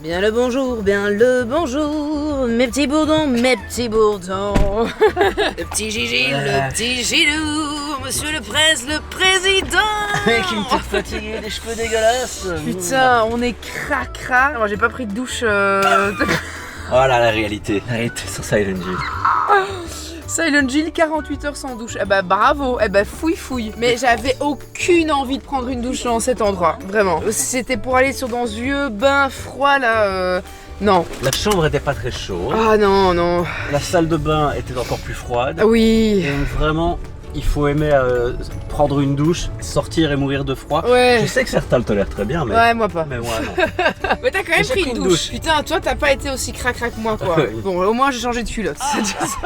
Bien le bonjour, mes petits bourdons, mes petits bourdons. Le petit Gigi, le petit Gilou, monsieur le président. Mec, une tête fatiguée, des cheveux dégueulasses. Putain, on est cracra. Moi j'ai pas pris de douche. Voilà la réalité. La réalité sur Silent Hill. Silent Hill, 48 heures sans douche. Eh bah bravo, eh bah fouille. Mais j'avais aucune envie de prendre une douche dans cet endroit, vraiment. C'était pour aller dans ce vieux bain froid là, non. La chambre était pas très chaude. Ah non. La salle de bain était encore plus froide. Oui. Et vraiment, il faut aimer prendre une douche, sortir et mourir de froid. Ouais. Je sais que certains le tolèrent très bien, mais... Ouais, moi pas. Mais moi non. Mais t'as quand même pris une douche. Putain, toi t'as pas été aussi cracra que moi quoi. Oui. Bon, au moins j'ai changé de culotte. C'est déjà ça.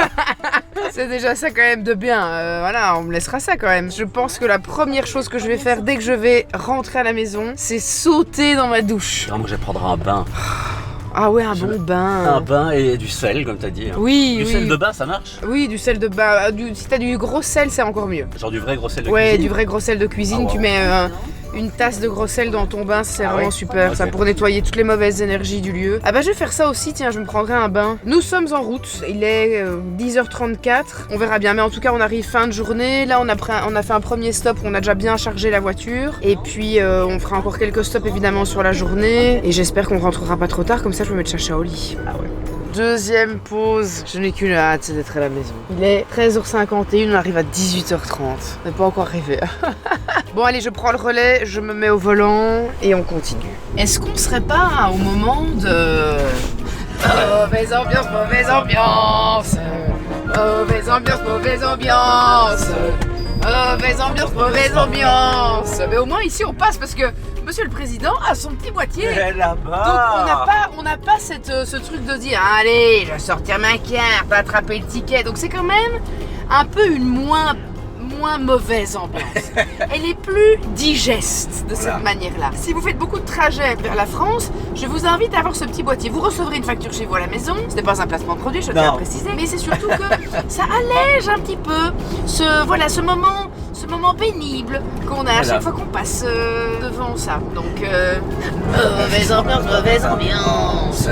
C'est déjà ça quand même de bien. Voilà, on me laissera ça quand même. Je pense que la première chose que je vais faire dès que je vais rentrer à la maison, c'est sauter dans ma douche. Vraiment, je vais prendre un bain. Ah ouais, un bon bain. Un bain et du sel, comme t'as dit. Hein. Oui, Du sel de bain, ça marche? Oui, du sel de bain. Si t'as du gros sel, c'est encore mieux. Genre du vrai gros sel de Ouais, cuisine? du vrai gros sel de cuisine. Ah, wow. Tu mets une tasse de gros sel dans ton bain, c'est vraiment oui super. Okay. Ça pour nettoyer toutes les mauvaises énergies du lieu. Ah bah je vais faire ça aussi, tiens, je me prendrai un bain. Nous sommes en route, il est 10h34. On verra bien, mais en tout cas on arrive fin de journée. Là on a fait un premier stop, on a déjà bien chargé la voiture. Et puis on fera encore quelques stops évidemment sur la journée. Et j'espère qu'on rentrera pas trop tard, comme ça je peux mettre Chacha au lit. Ah ouais. Deuxième pause, je n'ai qu'une hâte, c'est d'être à la maison. Il est 13h51, on arrive à 18h30. On n'est pas encore arrivé. Bon allez, je prends le relais, je me mets au volant et on continue. Est-ce qu'on serait pas au moment de... Mauvaise ambiance, mauvaise ambiance. Mauvaise ambiance, mauvaise ambiance. Mauvaise ambiance, mauvaise ambiance. Mais au moins ici on passe parce que Monsieur le Président a son petit boîtier. Et Donc là-bas. on n'a pas ce truc de dire allez, je vais sortir ma carte, attraper le ticket. Donc c'est quand même un peu une moins mauvaise ambiance. Elle est plus digeste de cette manière-là. Si vous faites beaucoup de trajets vers la France, je vous invite à avoir ce petit boîtier. Vous recevrez une facture chez vous à la maison. Ce n'est pas un placement de produit, je tiens à préciser. Mais c'est surtout que ça allège un petit peu ce moment pénible qu'on a à chaque fois qu'on passe devant ça. Donc, mauvaise ambiance, mauvaise ambiance.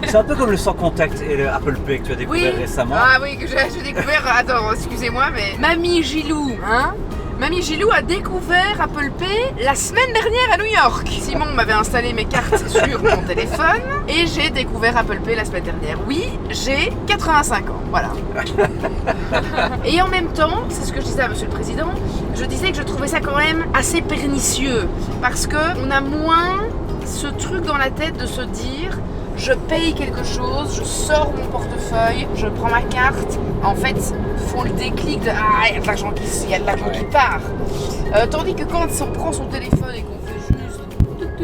C'est un peu comme le sans contact et le Apple Pay que tu as découvert récemment. Ah oui, que j'ai découvert. Attends, excusez-moi, mais Mamie Gilou, hein? Mamie Gilou a découvert Apple Pay la semaine dernière à New York. Simon m'avait installé mes cartes sur mon téléphone et j'ai découvert Apple Pay la semaine dernière. Oui, j'ai 85 ans, voilà. Et en même temps, c'est ce que je disais à Monsieur le Président, je disais que je trouvais ça quand même assez pernicieux parce qu'on a moins ce truc dans la tête de se dire je paye quelque chose, je sors mon portefeuille, je prends ma carte. En fait, font le déclic de ah, il y a de l'argent qui part. Tandis que quand on prend son téléphone et qu'on fait juste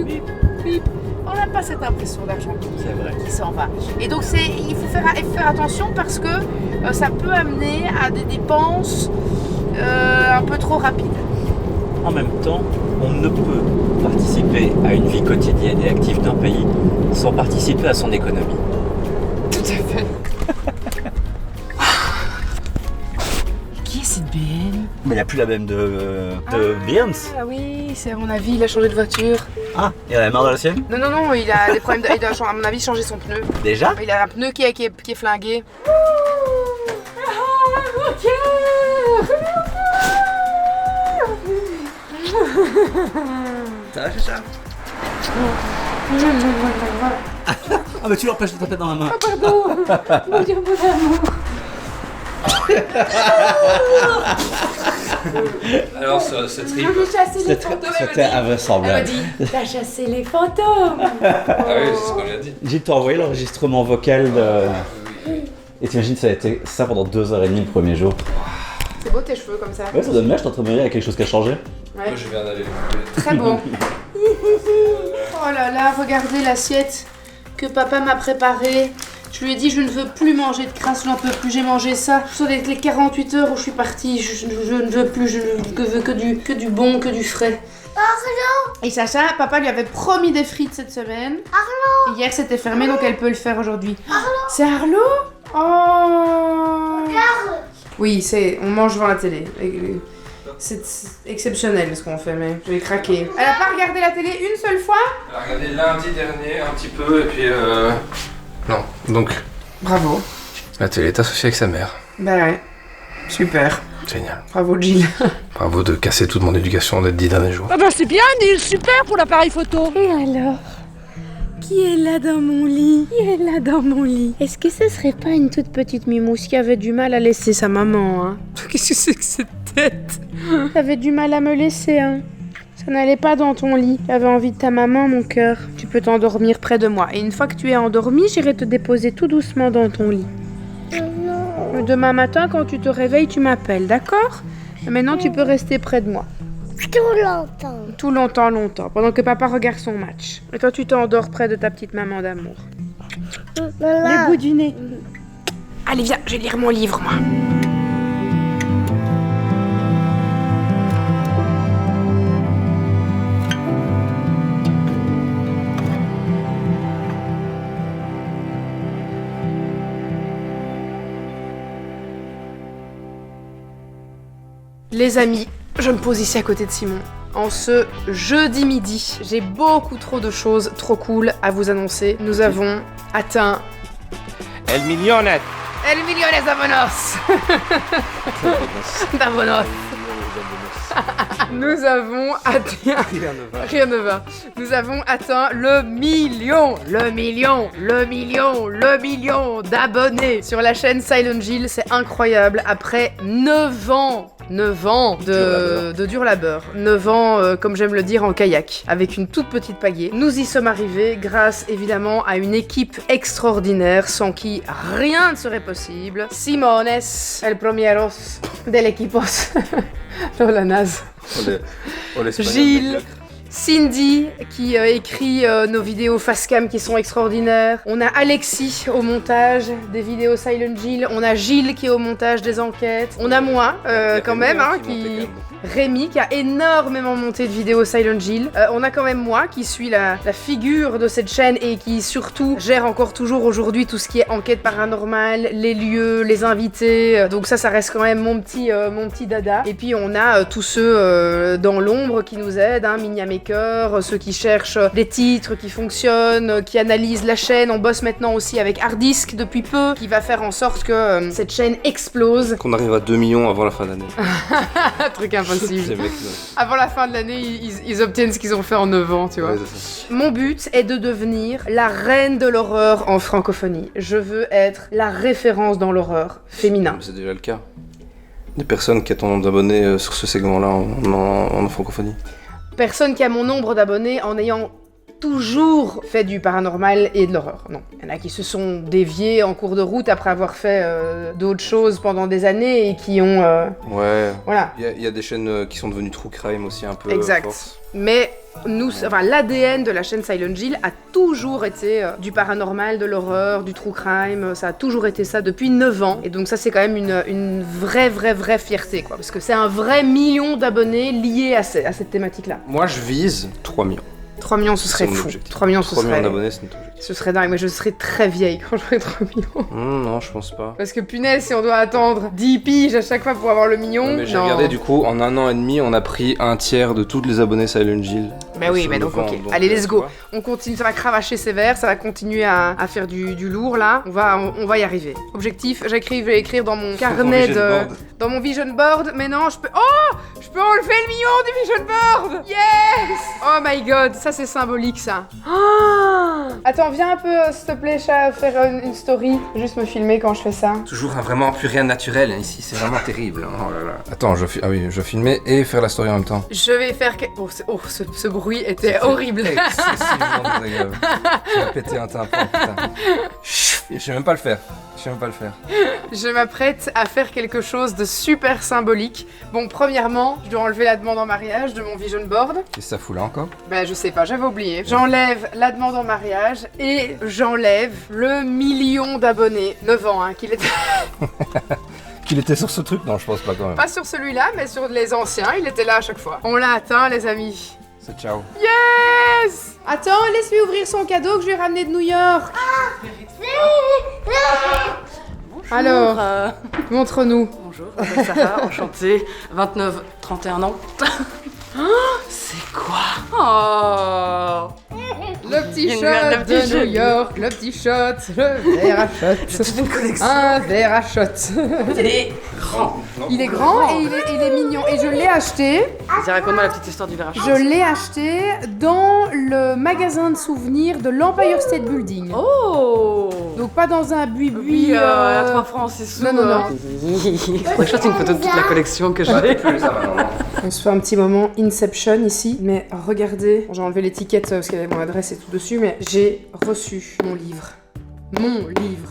bip, bip, on n'a pas cette impression d'argent qui s'en va. Et donc il faut faire attention parce que ça peut amener à des dépenses un peu trop rapides. En même temps, on ne peut participer à une vie quotidienne et active d'un pays sans participer à son économie. Tout à fait. Qui est cette BM? Mais il n'y a plus la même de Beyoncé. Ah oui, c'est à mon avis, il a changé de voiture. Ah, il a la marre de la sienne? Non, il a des problèmes, il a à mon avis changé son pneu. Déjà? Il a un pneu qui est flingué. Ça va, Chacha? Ah, mais tu l'empêches de taper dans la main. Ah, pardon. Mon Dieu, mon amour. Alors ce trip. Je vais chasser les fantômes. C'était Elle invraisemblable. m'a dit, t'as chassé les fantômes. Ah oui, c'est ce qu'on lui a dit. J'ai envoyé l'enregistrement vocal de... Et t'imagines, ça a été ça pendant 2h30 le premier jour. C'est beau tes cheveux comme ça. Ouais, ça donne bien, je suis en train de me dire, il y a quelque chose qui a changé. Ouais. Moi je viens d'aller les couper. Très bon. Oh là là, regardez l'assiette que papa m'a préparée. Je lui ai dit je ne veux plus manger de crasse, je n'en peux plus, j'ai mangé ça. Sur les 48 heures où je suis partie, je ne veux plus, je ne veux que du bon, que du frais. Arlo! Et Sacha, papa lui avait promis des frites cette semaine. Arlo! Hier c'était fermé donc elle peut le faire aujourd'hui. Arlo! C'est Arlo? Oh! Regarde! Oui, on mange devant la télé. C'est exceptionnel ce qu'on fait, mais je vais craquer. Elle a pas regardé la télé une seule fois? Elle a regardé lundi dernier un petit peu et puis non, donc Bravo. la télé est associée avec sa mère. Bah ouais. Super. Génial. Bravo Jill. Bravo de casser toute mon éducation des 10 derniers jours. Ah bah c'est bien, Neil, super pour l'appareil photo. Et alors? Qui est là dans mon lit? Qui est là dans mon lit? Est-ce que ce serait pas une toute petite mimousse qui avait du mal à laisser sa maman, hein? Qu'est-ce que c'est que cette tête? T'avais du mal à me laisser, hein? Ça n'allait pas dans ton lit. J'avais envie de ta maman, mon cœur. Tu peux t'endormir près de moi. Et une fois que tu es endormi, j'irai te déposer tout doucement dans ton lit. Non. Demain matin, quand tu te réveilles, tu m'appelles, d'accord? Et maintenant, tu peux rester près de moi. Tout longtemps. Tout longtemps, pendant que papa regarde son match. Et toi, tu t'endors près de ta petite maman d'amour. Le bout du nez. Allez, viens, je vais lire mon livre, moi. Les amis, je me pose ici à côté de Simon. En ce jeudi midi, j'ai beaucoup trop de choses trop cool à vous annoncer. Nous avons atteint El Millionet. El Millones d'Avonos. D'Avonos. Nous avons atteint... Rien ne va. Nous avons atteint le million d'abonnés sur la chaîne Silent Jill. C'est incroyable. Après 9 ans de dur labeur. 9 ans, comme j'aime le dire, en kayak, avec une toute petite pagaie. Nous y sommes arrivés grâce évidemment à une équipe extraordinaire sans qui rien ne serait possible. Simones, el primeros del equipos. Oh la naze. Gilles, Cindy qui écrit nos vidéos facecam qui sont extraordinaires. On a Alexis au montage des vidéos Silent Jill. On a Gilles qui est au montage des enquêtes. On a moi quand même, Rémi qui a énormément monté de vidéos Silent Jill. On a quand même moi qui suis la figure de cette chaîne et qui surtout gère encore toujours aujourd'hui tout ce qui est enquête paranormale, les lieux, les invités. Donc ça reste quand même mon petit dada. Et puis on a tous ceux dans l'ombre qui nous aident, Minia Maker, ceux qui cherchent des titres qui fonctionnent, qui analysent la chaîne. On bosse maintenant aussi avec Hardisk depuis peu, qui va faire en sorte que cette chaîne explose. Qu'on arrive à 2 millions avant la fin de l'année. Truc impossible. Ces mecs-là. Avant la fin de l'année, ils obtiennent ce qu'ils ont fait en 9 ans, tu vois. Ouais, c'est ça. Mon but est de devenir la reine de l'horreur en francophonie. Je veux être la référence dans l'horreur féminin. C'est déjà le cas. Des personnes qui ont ton nombre d'abonnés sur ce segment-là en francophonie. Personne qui a mon nombre d'abonnés en ayant toujours fait du paranormal et de l'horreur. Non. Il y en a qui se sont déviés en cours de route après avoir fait d'autres choses pendant des années et qui ont... Ouais. Voilà. Il y a des chaînes qui sont devenues true crime aussi un peu. Exact. Force. Mais l'ADN de la chaîne Silent Jill a toujours été du paranormal, de l'horreur, du true crime. Ça a toujours été ça depuis 9 ans. Et donc ça, c'est quand même une vraie fierté, quoi. Parce que c'est un vrai million d'abonnés liés à cette thématique-là. Moi, je vise 3 millions. 3 millions, ce serait C'est mon fou. objectif. 3 millions, 3 millions d'abonnés, c'est notre objectif. Ce serait dingue, mais je serais très vieille quand j'aurai 3 millions. Non, je pense pas. Parce que punaise, si on doit attendre 10 piges à chaque fois pour avoir le million... Ouais, mais j'ai regardé, du coup, en 1 an et demi, on a pris 1/3 de toutes les abonnés Silent Jill. Bah oui, sur mais le donc vent, ok. donc, Allez, let's tu go. vois. On continue, ça va cravacher sévère, ça va continuer à faire du lourd là. On va y arriver. Objectif, je vais écrire dans mon carnet vision board. dans mon vision board. Mais non, je peux enlever le million du vision board. Yes. Oh my god, ça c'est symbolique ça. Oh. Attends, viens un peu s'il te plaît, chat, faire une story. Juste me filmer quand je fais ça. Toujours vraiment plus rien de naturel ici, c'est vraiment terrible. Oh là là. Attends, je filmais et faire la story en même temps. Je vais faire... ce bruit était horrible. Excessivement désagréable. Je vais péter un tympan, putain. Je sais même pas le faire. Je m'apprête à faire quelque chose de super symbolique. Bon, premièrement, je dois enlever la demande en mariage de mon vision board. Qu'est-ce que ça fout là encore? Ben, je sais pas, j'avais oublié. J'enlève la demande en mariage et j'enlève le million d'abonnés. 9 ans, qu'il était... Qu'il était sur ce truc? Non, je pense pas quand même. Pas sur celui-là, mais sur les anciens, il était là à chaque fois. On l'a atteint, les amis. C'est ciao. Yes! Attends, laisse-lui ouvrir son cadeau que je lui ai ramené de New York. Alors, montre-nous. Bonjour, je m'appelle Sarah, enchantée, 29, 31 ans. C'est quoi? Oh, Le petit Il y a une shot merde de petit de jeu. New York, le petit shot, le verre à j'ai shot. toute une collection. Un verre à shot. Il est grand. Il est grand et il est mignon. Et je l'ai acheté. Vas-y, raconte-moi la petite histoire du verre à Je chaud. l'ai acheté dans le magasin de souvenirs de l'Empire State Building. Oh. Donc pas dans un buis-buis. Oui, à 3 francs, c'est sous. Non, non, non. Faudrait que je fasse une photo de toute la collection que j'ai. Plus ça maintenant. On se fait un petit moment Inception ici. Mais regardez, j'ai enlevé l'étiquette parce qu'il y avait mon adresse et tout dessus, mais j'ai reçu mon livre. Mon livre.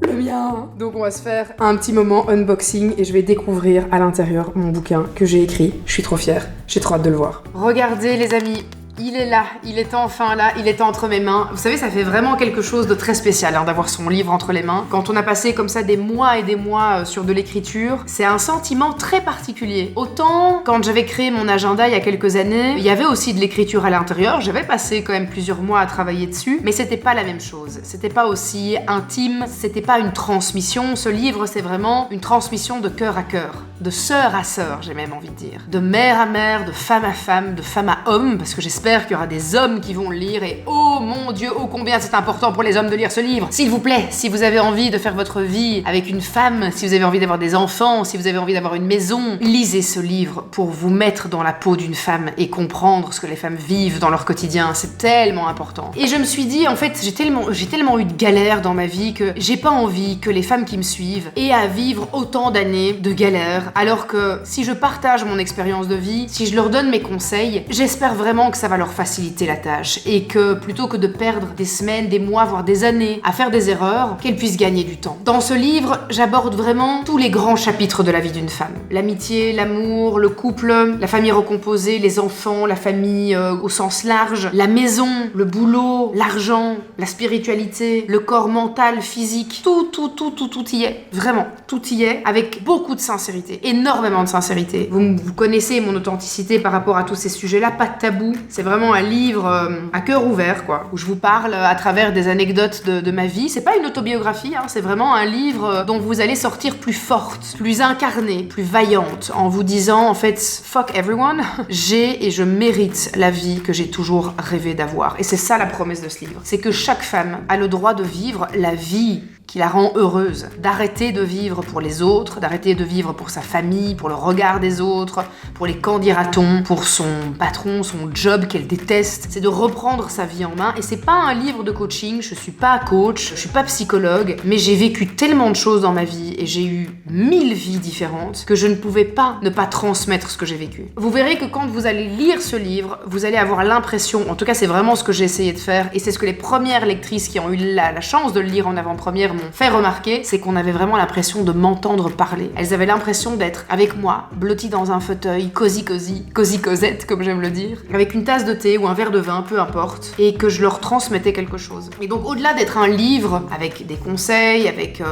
Le mien. Donc on va se faire un petit moment unboxing et je vais découvrir à l'intérieur mon bouquin que j'ai écrit. Je suis trop fière. J'ai trop hâte de le voir. Regardez les amis. Il est là, il est enfin là, il est entre mes mains. Vous savez, ça fait vraiment quelque chose de très spécial d'avoir son livre entre les mains. Quand on a passé comme ça des mois et des mois sur de l'écriture, c'est un sentiment très particulier. Autant, quand j'avais créé mon agenda il y a quelques années, il y avait aussi de l'écriture à l'intérieur. J'avais passé quand même plusieurs mois à travailler dessus, mais c'était pas la même chose. C'était pas aussi intime, c'était pas une transmission. Ce livre, c'est vraiment une transmission de cœur à cœur, de sœur à sœur, j'ai même envie de dire. De mère à mère, de femme à femme, de femme à homme, parce que j'espère qu'il y aura des hommes qui vont le lire et oh mon Dieu, oh combien c'est important pour les hommes de lire ce livre. S'il vous plaît, si vous avez envie de faire votre vie avec une femme, si vous avez envie d'avoir des enfants, si vous avez envie d'avoir une maison, lisez ce livre pour vous mettre dans la peau d'une femme et comprendre ce que les femmes vivent dans leur quotidien. C'est tellement important. Et je me suis dit, en fait, j'ai tellement eu de galères dans ma vie que j'ai pas envie que les femmes qui me suivent aient à vivre autant d'années de galères, alors que si je partage mon expérience de vie, si je leur donne mes conseils, j'espère vraiment que ça va leur faciliter la tâche et que plutôt que de perdre des semaines, des mois, voire des années à faire des erreurs, qu'elles puissent gagner du temps. Dans ce livre, j'aborde vraiment tous les grands chapitres de la vie d'une femme. L'amitié, l'amour, le couple, la famille recomposée, les enfants, la famille au sens large, la maison, le boulot, l'argent, la spiritualité, le corps mental, physique, tout y est. Vraiment, tout y est avec beaucoup de sincérité, énormément de sincérité. Vous connaissez mon authenticité par rapport à tous ces sujets-là, pas de tabou. C'est vraiment un livre à cœur ouvert, quoi, où je vous parle à travers des anecdotes de ma vie. C'est pas une autobiographie, hein, c'est vraiment un livre dont vous allez sortir plus forte, plus incarnée, plus vaillante, en vous disant, en fait, fuck everyone, j'ai et je mérite la vie que j'ai toujours rêvé d'avoir. Et c'est ça la promesse de ce livre. C'est que chaque femme a le droit de vivre la vie qui la rend heureuse, d'arrêter de vivre pour les autres, d'arrêter de vivre pour sa famille, pour le regard des autres, pour les qu'en dira-t-on, pour son patron, son job qu'elle déteste. C'est de reprendre sa vie en main et c'est pas un livre de coaching, je suis pas coach, je suis pas psychologue, mais j'ai vécu tellement de choses dans ma vie et j'ai eu 1000 vies différentes que je ne pouvais pas ne pas transmettre ce que j'ai vécu. Vous verrez que quand vous allez lire ce livre, vous allez avoir l'impression, en tout cas c'est vraiment ce que j'ai essayé de faire et c'est ce que les premières lectrices qui ont eu la chance de le lire en avant-première m'ont fait remarquer, c'est qu'on avait vraiment l'impression de m'entendre parler. Elles avaient l'impression d'être avec moi, blotties dans un fauteuil, cosy cosette, comme j'aime le dire, avec une tasse de thé ou un verre de vin, peu importe, et que je leur transmettais quelque chose. Et donc au-delà d'être un livre avec des conseils, avec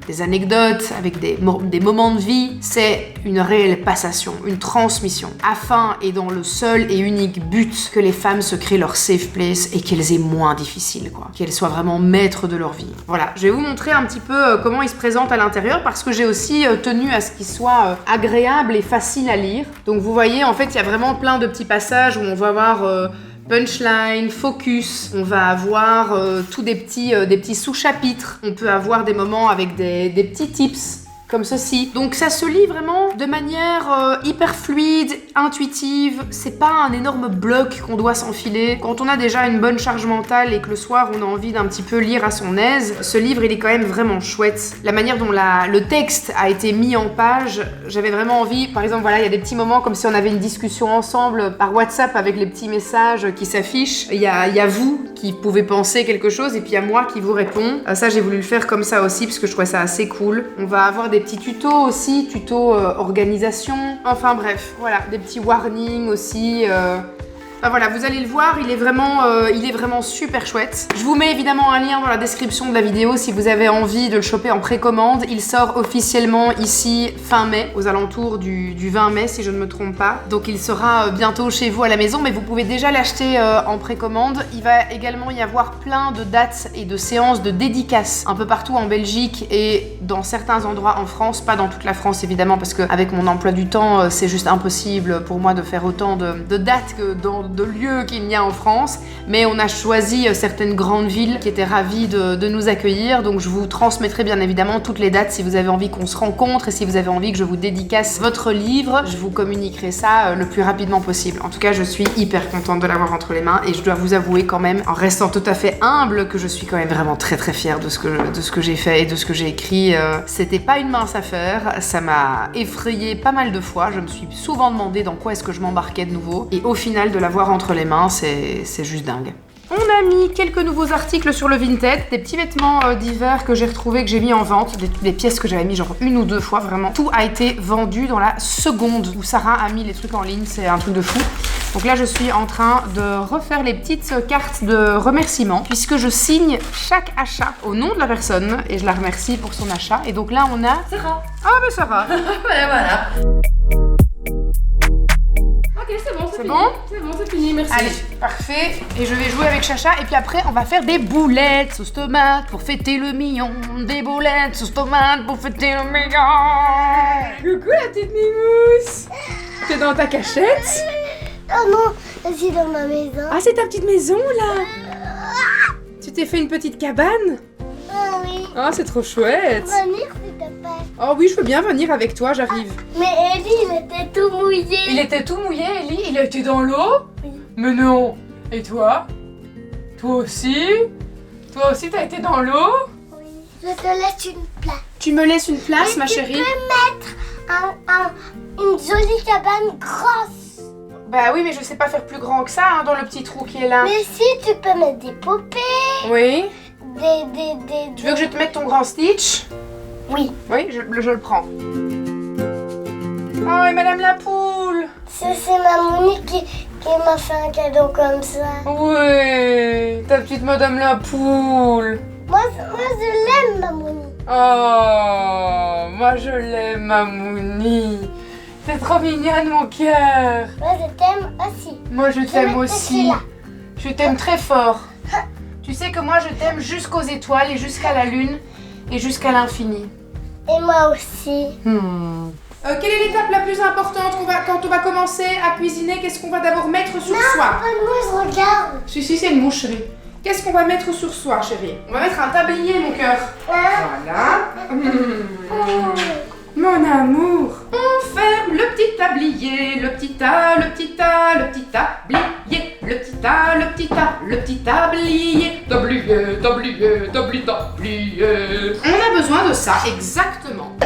des anecdotes, avec des moments de vie, c'est une réelle passation, une transmission, afin et dans le seul et unique but que les femmes se créent leur safe place et qu'elles aient moins difficile, quoi. Qu'elles soient vraiment maîtres de leur vie. Voilà, je vais vous montrer un petit peu comment il se présente à l'intérieur parce que j'ai aussi tenu à ce qu'il soit agréable et facile à lire. Donc vous voyez, en fait, il y a vraiment plein de petits passages où on va avoir punchline, focus, on va avoir tous des petits sous-chapitres. On peut avoir des moments avec des petits tips comme ceci. Donc ça se lit vraiment de manière hyper fluide, intuitive. C'est pas un énorme bloc qu'on doit s'enfiler. Quand on a déjà une bonne charge mentale et que le soir on a envie d'un petit peu lire à son aise, ce livre il est quand même vraiment chouette. La manière dont le texte a été mis en page, j'avais vraiment envie, par exemple voilà, il y a des petits moments comme si on avait une discussion ensemble par WhatsApp avec les petits messages qui s'affichent. Il y a vous qui pouvez penser quelque chose et puis il y a moi qui vous réponds. Ça j'ai voulu le faire comme ça aussi parce que je trouvais ça assez cool. On va avoir des petits tutos aussi, tutos organisation, enfin bref, voilà, des petits warnings aussi. Enfin voilà, vous allez le voir, il est vraiment super chouette. Je vous mets évidemment un lien dans la description de la vidéo si vous avez envie de le choper en précommande. Il sort officiellement ici fin mai, aux alentours du 20 mai si je ne me trompe pas. Donc il sera bientôt chez vous à la maison, mais vous pouvez déjà l'acheter en précommande. Il va également y avoir plein de dates et de séances de dédicaces un peu partout en Belgique et dans certains endroits en France, pas dans toute la France évidemment, parce qu'avec mon emploi du temps, c'est juste impossible pour moi de faire autant de dates que de lieux qu'il y a en France, mais on a choisi certaines grandes villes qui étaient ravies de nous accueillir, donc je vous transmettrai bien évidemment toutes les dates si vous avez envie qu'on se rencontre et si vous avez envie que je vous dédicace votre livre, je vous communiquerai ça le plus rapidement possible. En tout cas, je suis hyper contente de l'avoir entre les mains et je dois vous avouer quand même, en restant tout à fait humble, que je suis quand même vraiment très fière de ce que j'ai fait et de ce que j'ai écrit. C'était pas une mince affaire, ça m'a effrayée pas mal de fois, je me suis souvent demandé dans quoi est-ce que je m'embarquais de nouveau et au final de l'avoir entre les mains, c'est juste dingue. On a mis quelques nouveaux articles sur le Vinted, des petits vêtements d'hiver que j'ai retrouvés, que j'ai mis en vente, des pièces que j'avais mis genre 1 ou 2 fois, vraiment. Tout a été vendu dans la seconde où Sarah a mis les trucs en ligne, c'est un truc de fou. Donc là, je suis en train de refaire les petites cartes de remerciement puisque je signe chaque achat au nom de la personne et je la remercie pour son achat. Et donc là, on a... Sarah. Ah bah Sarah. Voilà. Ok, c'est bon, C'est bon ? C'est bon, c'est fini, merci. Allez, parfait. Et je vais jouer avec Chacha. Et puis après, on va faire des boulettes sauce tomate pour fêter le million. Des boulettes sauce tomate pour fêter le million. Coucou la petite mimousse. T'es dans ta cachette ? Oh non, je suis dans ma maison. Ah, c'est ta petite maison là. Tu t'es fait une petite cabane ? Ah oui. Ah, c'est trop chouette. Venir, s'il te plaît. Oh oui, je veux bien venir avec toi, j'arrive. Mais Ellie, il était tout mouillé. Il était tout mouillé, Ellie. Il était dans l'eau ? Oui. Mais non. Et toi ? Toi aussi ? Toi aussi, t'as été dans l'eau ? Oui. Je te laisse une place. Tu me laisses une place, ma chérie ? Tu peux mettre une jolie cabane grosse. Bah oui, mais je sais pas faire plus grand que ça, hein, dans le petit trou qui est là. Mais si, tu peux mettre des poupées. Oui. Tu Tu veux que je te mette ton grand Stitch ? Oui. Oui, je le prends. Oh, et Madame la Poule ! C'est ma Monique qui m'a fait un cadeau comme ça. Oui, ta petite Madame la Poule. Moi je l'aime, ma Monique. Oh, moi je l'aime, ma Mouni. T'es trop mignonne, mon cœur. Moi je t'aime aussi. Moi je t'aime mettre aussi. celui-là. Je t'aime très fort. Tu sais que moi je t'aime jusqu'aux étoiles et jusqu'à la lune et jusqu'à l'infini. Et moi aussi. Quelle est l'étape la plus importante quand on va commencer à cuisiner? Qu'est-ce qu'on va d'abord mettre sur soi? Moi je regarde. Si, c'est une mouche, chérie. Qu'est-ce qu'on va mettre sur soi, chérie? On va mettre un tablier, mon cœur. Voilà. Mon amour. On ferme le petit tablier, le petit tas, le petit tas, le petit tablier, le petit tas, le petit tas, le petit tablier. Tablier, tablier, tablier, tablier. On a besoin de ça, exactement.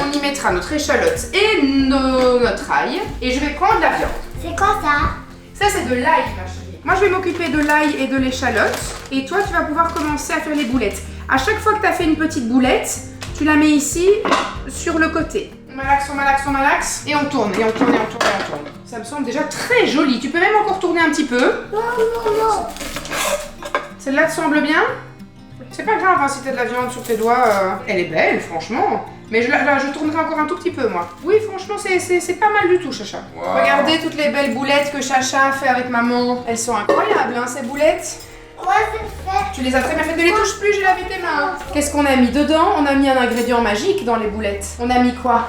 On y mettra notre échalote et notre ail. Et je vais prendre la viande. C'est quoi ça? Ça, c'est de l'ail, ma chérie. Moi, je vais m'occuper de l'ail et de l'échalote. Et toi, tu vas pouvoir commencer à faire les boulettes. À chaque fois que tu as fait une petite boulette, tu la mets ici, sur le côté. On malaxe, on malaxe. Et on tourne, et on tourne, et on tourne, et on tourne. Ça me semble déjà très joli. Tu peux même encore tourner un petit peu. Non. Celle-là te semble bien? C'est pas grave, hein, si t'as de la viande sur tes doigts. Elle est belle, franchement. Mais je tournerai encore un tout petit peu, moi. Oui, franchement, c'est pas mal du tout, Chacha. Wow. Regardez toutes les belles boulettes que Chacha a fait avec maman. Elles sont incroyables, hein, ces boulettes. Moi, je fais. Tu les as très bien faites. Ne les touche plus, j'ai lavé tes mains. Qu'est-ce qu'on a mis dedans? On a mis un ingrédient magique dans les boulettes. On a mis quoi?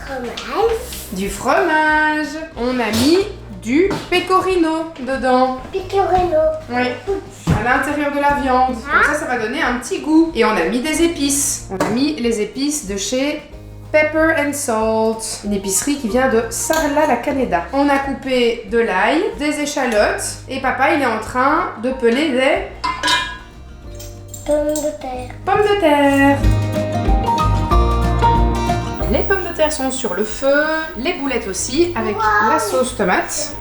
Fromage. Du fromage. On a mis du pecorino dedans. Pecorino. Oui. À l'intérieur de la viande. Comme ça va donner un petit goût. Et on a mis des épices. On a mis les épices de chez Pepper and Salt, une épicerie qui vient de Sarlat la Caneda. On a coupé de l'ail, des échalotes et papa il est en train de peler des Pommes de terre. Pommes de terre. Les pommes de terre sont sur le feu, les boulettes aussi avec la sauce tomate.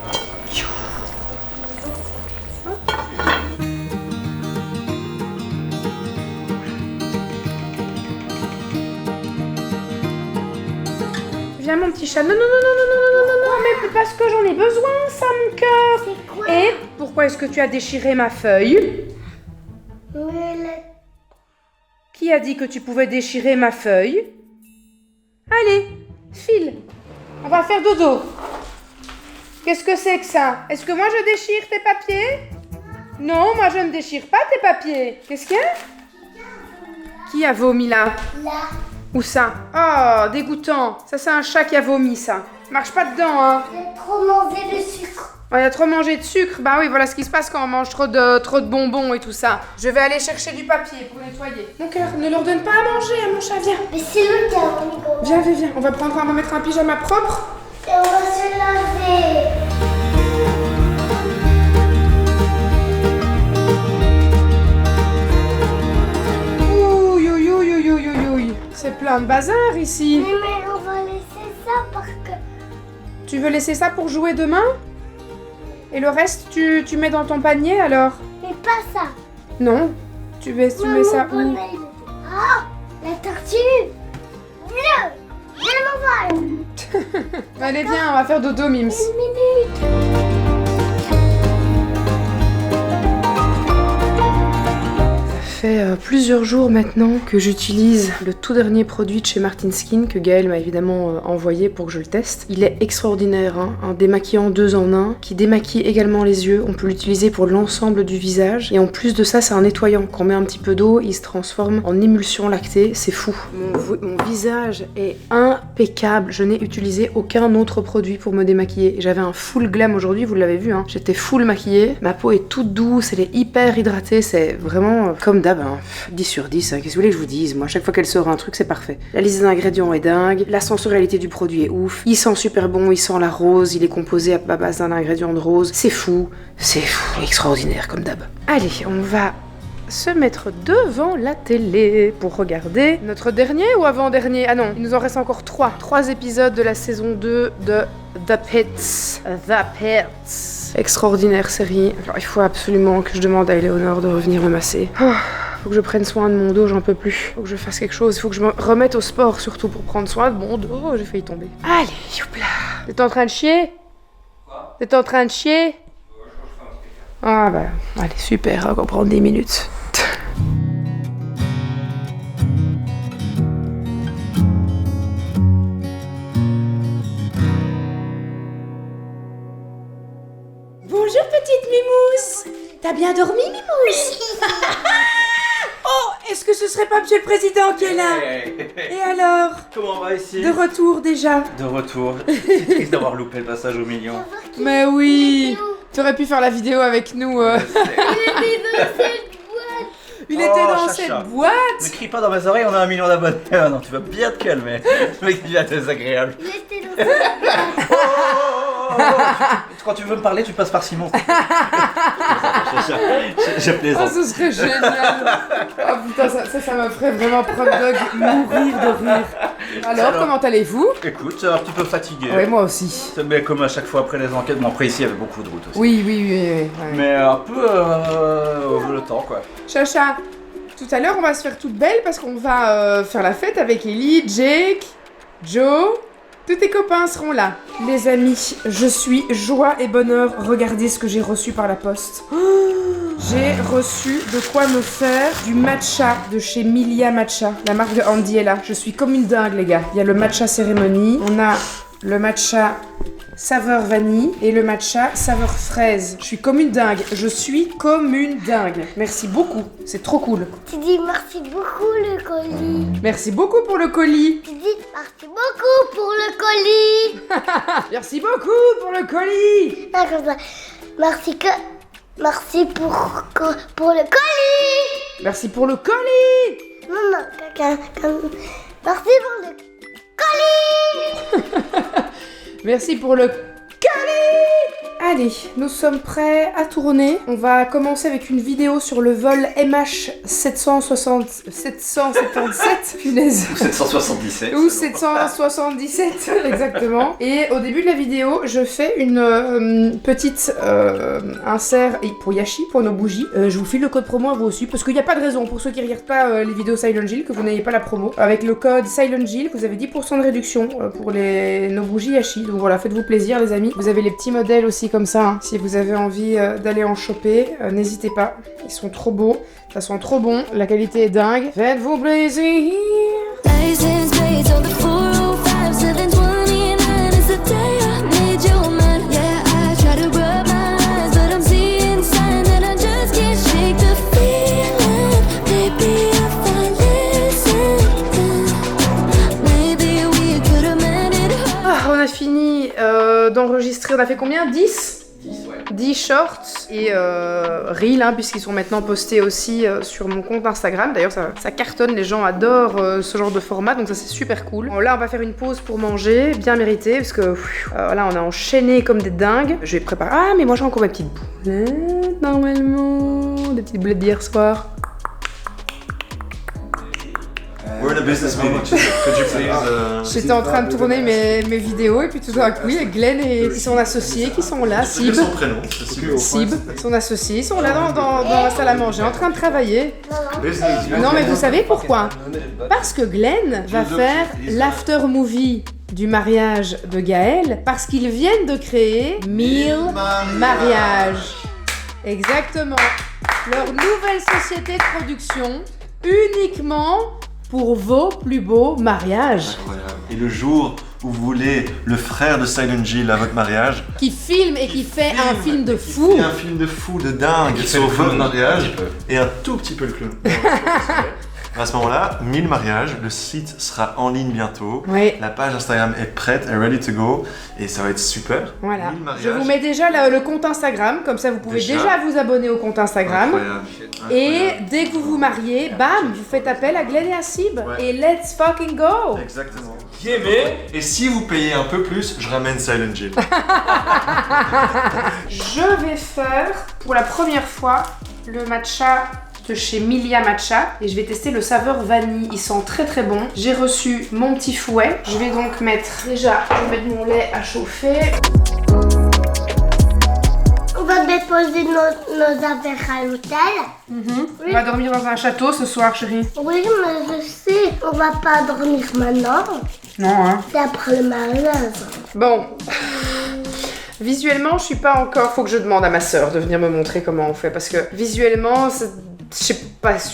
Viens mon petit chat. Non. mais parce que j'en ai besoin, ça, mon cœur. C'est quoi? Et pourquoi est-ce que tu as déchiré ma feuille? Mais Qui a dit que tu pouvais déchirer ma feuille? Allez, file. On va faire dodo. Qu'est-ce que c'est que ça? Est-ce que moi je déchire tes papiers? Non, moi je ne déchire pas tes papiers. Qu'est-ce qu'il y a? Qui a vomi là? là, Où ça? Oh, dégoûtant. Ça, c'est un chat qui a vomi, ça. Marche pas dedans, hein. j'ai trop mangé de sucre. Oh, il a trop mangé de sucre. Bah oui, voilà ce qui se passe quand on mange trop de bonbons et tout ça. Je vais aller chercher du papier pour nettoyer. Mon cœur, ne leur donne pas à manger, hein, mon chat, viens. Mais c'est lui qui a vomi. Viens, viens, viens. On va mettre un pyjama propre. Et on va se laver. Ouh, ouh, ouh, ouh, ouh, ouh. C'est plein de bazar ici. Mais on va laisser ça parce que... Tu veux laisser ça pour jouer demain? Et le reste, tu mets dans ton panier alors? Mais pas ça. Non. Tu mets ça où? Ah, la tortue bleue. Je m'envole. Allez, viens, on va faire dodo, Mims. Une minute. Ça fait plusieurs jours maintenant que j'utilise le tout dernier produit de chez Martin Skin que Gaël m'a évidemment envoyé pour que je le teste. Il est extraordinaire, hein, un démaquillant 2 en 1 qui démaquille également les yeux. On peut l'utiliser pour l'ensemble du visage et en plus de ça, c'est un nettoyant. Quand on met un petit peu d'eau, il se transforme en émulsion lactée, c'est fou. Mon visage est impeccable. Je n'ai utilisé aucun autre produit pour me démaquiller. J'avais un full glam aujourd'hui, vous l'avez vu, hein. J'étais full maquillée. Ma peau est toute douce, elle est hyper hydratée, c'est vraiment comme d'hab. 10 sur 10, hein. Qu'est-ce que vous voulez que je vous dise? Moi, à chaque fois qu'elle sort un truc, c'est parfait. La liste des ingrédients est dingue, la sensorialité du produit est ouf, il sent super bon, il sent la rose, il est composé à base d'un ingrédient de rose. C'est fou, extraordinaire comme d'hab. Allez, on va se mettre devant la télé pour regarder notre dernier ou avant-dernier? Ah non, il nous en reste encore 3. 3 épisodes de la saison 2 de The Pits. The Pits. Extraordinaire série. Alors, il faut absolument que je demande à Eleonore de revenir me masser. Faut que je prenne soin de mon dos, j'en peux plus. Faut que je fasse quelque chose, faut que je me remette au sport surtout pour prendre soin de mon dos. J'ai failli tomber. Allez, youpla. T'es en train de chier? Quoi? T'es en train de chier? Ah bah, allez, super, on va prendre 10 minutes. Bonjour petite Mimousse. T'as bien dormi, Mimousse? Oh, est-ce que ce serait pas Monsieur le Président qui est là? Et alors? Comment on va ici? De retour déjà. De retour. C'est triste d'avoir loupé le passage au million. Mais oui. T'aurais pu faire la vidéo avec nous. Il était dans cette boîte. Ne crie pas dans mes oreilles, on a 1 million d'abonnés. Ah non, tu vas bien te calmer. Le mec devient désagréable. Quand tu veux me parler, tu passes par Simon. Je plaisante. Oh, ce serait génial. Oh putain, ça me ferait vraiment prod dog mourir de rire. Alors, comment allez-vous? Écoute, un petit peu fatigué. Oui, moi aussi. Mais comme à chaque fois après les enquêtes, bon après ici il y avait beaucoup de routes aussi. Oui. Ouais. Mais un peu le temps quoi. Chacha, tout à l'heure on va se faire toute belle parce qu'on va faire la fête avec Ellie, Jake, Joe. Tous tes copains seront là. Les amis, je suis joie et bonheur. Regardez ce que j'ai reçu par la poste. J'ai reçu de quoi me faire du matcha de chez Milia Matcha. La marque de Andy est là. Je suis comme une dingue, les gars. Il y a le matcha cérémonie. On a le matcha saveur vanille et le matcha saveur fraise. Je suis comme une dingue. Je suis comme une dingue. Merci beaucoup. C'est trop cool. Tu dis merci beaucoup le colis. Merci beaucoup pour le colis. Tu dis merci beaucoup pour le colis. Merci beaucoup pour le colis. Ah, comme ça. Merci pour le colis. Merci pour le colis. Non, merci pour le colis. Merci pour le colis. Allez, nous sommes prêts à tourner. On va commencer avec une vidéo sur le vol MH777, punaise. Ou 777. Ou 777, exactement. Et au début de la vidéo, je fais une petite insert pour Yashi, pour nos bougies. Je vous file le code promo à vous aussi, parce qu'il n'y a pas de raison, pour ceux qui ne regardent pas les vidéos Silent Jill, que vous n'ayez pas la promo. Avec le code Silent Jill, vous avez 10% de réduction pour nos bougies Yashi. Donc voilà, faites-vous plaisir les amis. Vous avez les petits modèles aussi comme ça, hein. Si vous avez envie d'aller en choper, n'hésitez pas. Ils sont trop beaux, ça sent trop bon, la qualité est dingue. Faites-vous plaisir. License plates on the 405 729 is the day I made your mind. Yeah, I try to rub my eyes, but I'm seeing signs that I just can't shake the feeling. Maybe if I listened, maybe we could have made it. On a fini d'enregistrer, on a fait combien? 10 10 shorts et reels, hein, puisqu'ils sont maintenant postés aussi sur mon compte Instagram. D'ailleurs, ça cartonne, les gens adorent ce genre de format, donc ça c'est super cool. Bon, là, on va faire une pause pour manger, bien mérité, parce que là, on a enchaîné comme des dingues. Je vais préparer. Ah, mais moi j'ai encore mes petites boulettes, normalement. Des petites boulettes d'hier soir. We're in a business meeting. Could you please, J'étais en train de tourner mes vidéos et puis tout d'un coup, il y a Glenn et son associé qui sont là, Sib. son prénom, Sib, son associé, ils sont là dans la salle à manger en train de travailler. Non mais vous savez pourquoi? Parce que Glenn va faire l'after movie du mariage de Gaël parce qu'ils viennent de créer 1000 mariages. Exactement. Leur nouvelle société de production uniquement pour vos plus beaux mariages. Incroyable. Et le jour où vous voulez le frère de Silent Jill à votre mariage, Qui filme et qui fait un film de fou. un film de fou, de dingue sur votre mariage, et un tout petit peu le clown. À ce moment-là, 1000 mariages, le site sera en ligne bientôt, Oui. la page Instagram est prête, est ready to go, et ça va être super. Voilà. 1000 mariages. Je vous mets déjà le compte Instagram, comme ça vous pouvez déjà vous abonner au compte Instagram. Incroyable. Et dès que vous vous mariez, bam, vous faites appel à Glenn et à Sib. Ouais. Et let's fucking go. Exactement. Et si vous payez un peu plus, je ramène Silent Jill. Je vais faire pour la première fois le matcha de chez Milia Matcha et je vais tester le saveur vanille. Il sent très très bon. J'ai reçu mon petit fouet. Je vais donc mettre je vais mettre mon lait à chauffer. On va déposer nos affaires à l'hôtel. On va dormir dans un château ce soir, chérie. Oui, mais je sais, on va pas dormir maintenant. Non, hein. C'est après le mariage. Bon. Visuellement, je suis pas encore. Faut que je demande à ma sœur de venir me montrer comment on fait parce que visuellement, je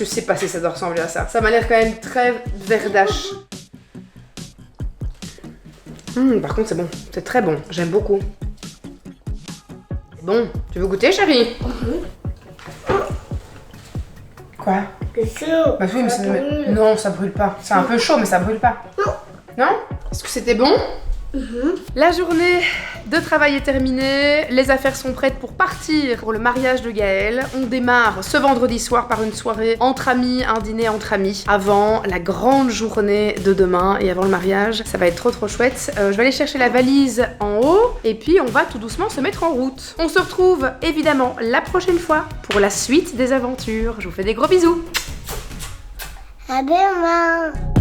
sais pas si ça doit ressembler à ça. Ça m'a l'air quand même très verdache. Par contre, c'est bon. C'est très bon. J'aime beaucoup. Bon, tu veux goûter, chérie? Quoi? C'est chaud. Bah oui, mais non, ça brûle pas. C'est un peu chaud, mais ça brûle pas. Non? Est-ce que c'était bon? La journée de travail est terminée, les affaires sont prêtes pour partir pour le mariage de Gaël. On démarre ce vendredi soir par une soirée entre amis, un dîner entre amis, avant la grande journée de demain et avant le mariage. Ça va être trop chouette. Je vais aller chercher la valise en haut et puis on va tout doucement se mettre en route. On se retrouve évidemment la prochaine fois pour la suite des aventures. Je vous fais des gros bisous. À demain.